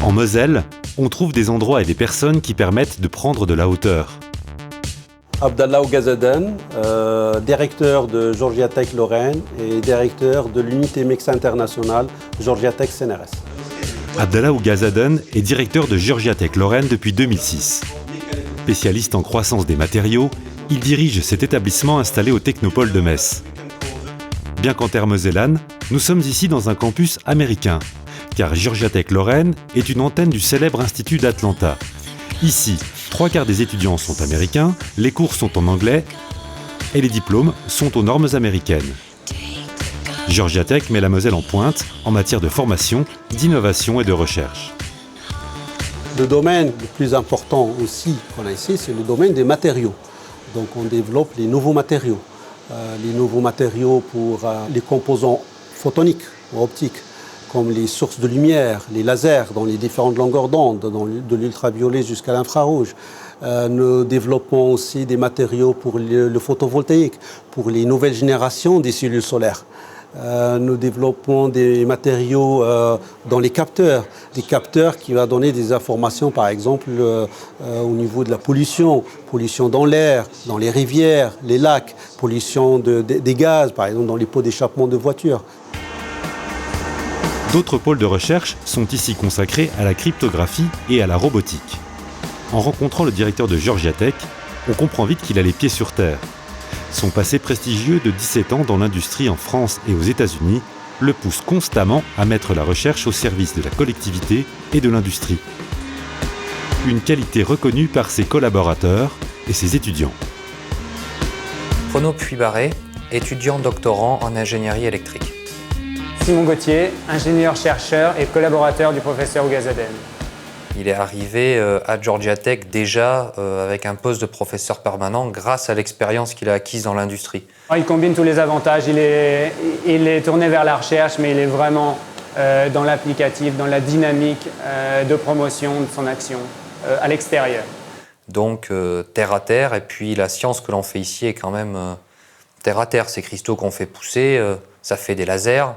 En Moselle, on trouve des endroits et des personnes qui permettent de prendre de la hauteur. Abdallah Oughazadane, directeur de Georgia Tech Lorraine et directeur de l'unité mix internationale Georgia Tech CNRS. Abdallah Oughazadane est directeur de Georgia Tech Lorraine depuis 2006. Spécialiste en croissance des matériaux, il dirige cet établissement installé au Technopole de Metz. Bien qu'en terre mosellane, nous sommes ici dans un campus américain, car Georgia Tech Lorraine est une antenne du célèbre Institut d'Atlanta. Ici, 3/4 des étudiants sont américains, les cours sont en anglais et les diplômes sont aux normes américaines. Georgia Tech met la Moselle en pointe en matière de formation, d'innovation et de recherche. Le domaine le plus important aussi qu'on a ici, c'est le domaine des matériaux. Donc on développe les nouveaux matériaux. Pour les composants photoniques ou optiques, comme les sources de lumière, les lasers dans les différentes longueurs d'onde, de l'ultraviolet jusqu'à l'infrarouge. Nous développons aussi des matériaux pour le photovoltaïque, pour les nouvelles générations des cellules solaires. Nous développons des matériaux dans les capteurs, des capteurs qui vont donner des informations, par exemple, au niveau de la pollution dans l'air, dans les rivières, les lacs, pollution des gaz, par exemple, dans les pots d'échappement de voitures. D'autres pôles de recherche sont ici consacrés à la cryptographie et à la robotique. En rencontrant le directeur de Georgia Tech, on comprend vite qu'il a les pieds sur terre. Son passé prestigieux de 17 ans dans l'industrie en France et aux États-Unis le pousse constamment à mettre la recherche au service de la collectivité et de l'industrie. Une qualité reconnue par ses collaborateurs et ses étudiants. Renaud Puybarré, étudiant doctorant en ingénierie électrique. Simon Gauthier, ingénieur-chercheur et collaborateur du professeur Oughazadane. Il est arrivé à Georgia Tech déjà avec un poste de professeur permanent grâce à l'expérience qu'il a acquise dans l'industrie. Il combine tous les avantages, il est tourné vers la recherche, mais il est vraiment dans l'applicatif, dans la dynamique de promotion de son action à l'extérieur. Donc terre à terre, et puis la science que l'on fait ici est quand même terre à terre. Ces cristaux qu'on fait pousser, ça fait des lasers,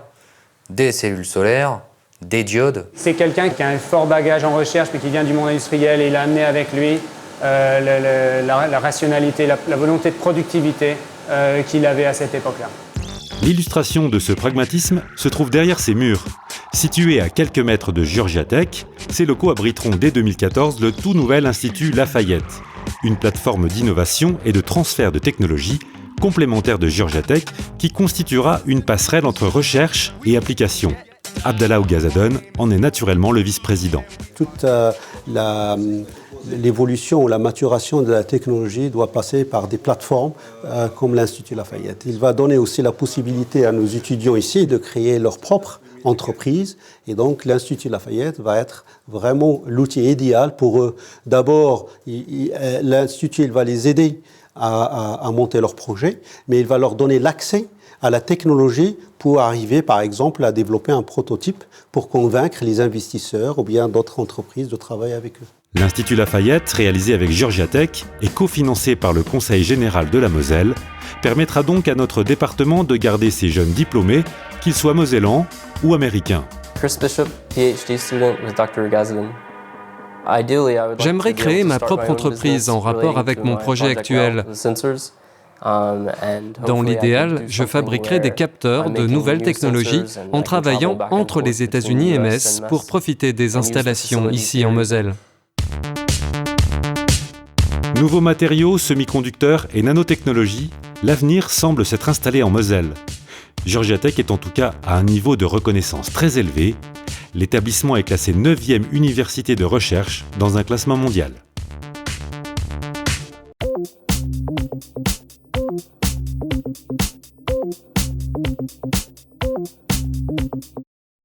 des cellules solaires, des diodes. C'est quelqu'un qui a un fort bagage en recherche, mais qui vient du monde industriel, et il a amené avec lui la rationalité, la volonté de productivité qu'il avait à cette époque-là. L'illustration de ce pragmatisme se trouve derrière ces murs. Situé à quelques mètres de Georgia Tech, ces locaux abriteront dès 2014 le tout nouvel Institut Lafayette, une plateforme d'innovation et de transfert de technologies complémentaire de Georgia Tech qui constituera une passerelle entre recherche et application. Abdallah Oughazadane en est naturellement le vice-président. Toute l'évolution ou la maturation de la technologie doit passer par des plateformes comme l'Institut Lafayette. Il va donner aussi la possibilité à nos étudiants ici de créer leur propre entreprise, et donc l'Institut Lafayette va être vraiment l'outil idéal pour eux. D'abord, l'Institut va les aider à monter leur projet, mais il va leur donner l'accès à la technologie pour arriver, par exemple, à développer un prototype pour convaincre les investisseurs ou bien d'autres entreprises de travailler avec eux. L'Institut Lafayette, réalisé avec Georgia Tech et cofinancé par le Conseil général de la Moselle, permettra donc à notre département de garder ses jeunes diplômés, qu'ils soient mosellans ou américains. Chris Bishop, PhD student with Dr. Oughazadane. J'aimerais créer ma propre entreprise en rapport avec mon projet actuel. Dans l'idéal, je fabriquerai des capteurs de nouvelles technologies en travaillant entre les États-Unis et Metz pour profiter des installations ici en Moselle. Nouveaux matériaux, semi-conducteurs et nanotechnologies, l'avenir semble s'être installé en Moselle. Georgia Tech est en tout cas à un niveau de reconnaissance très élevé. L'établissement est classé 9e université de recherche dans un classement mondial.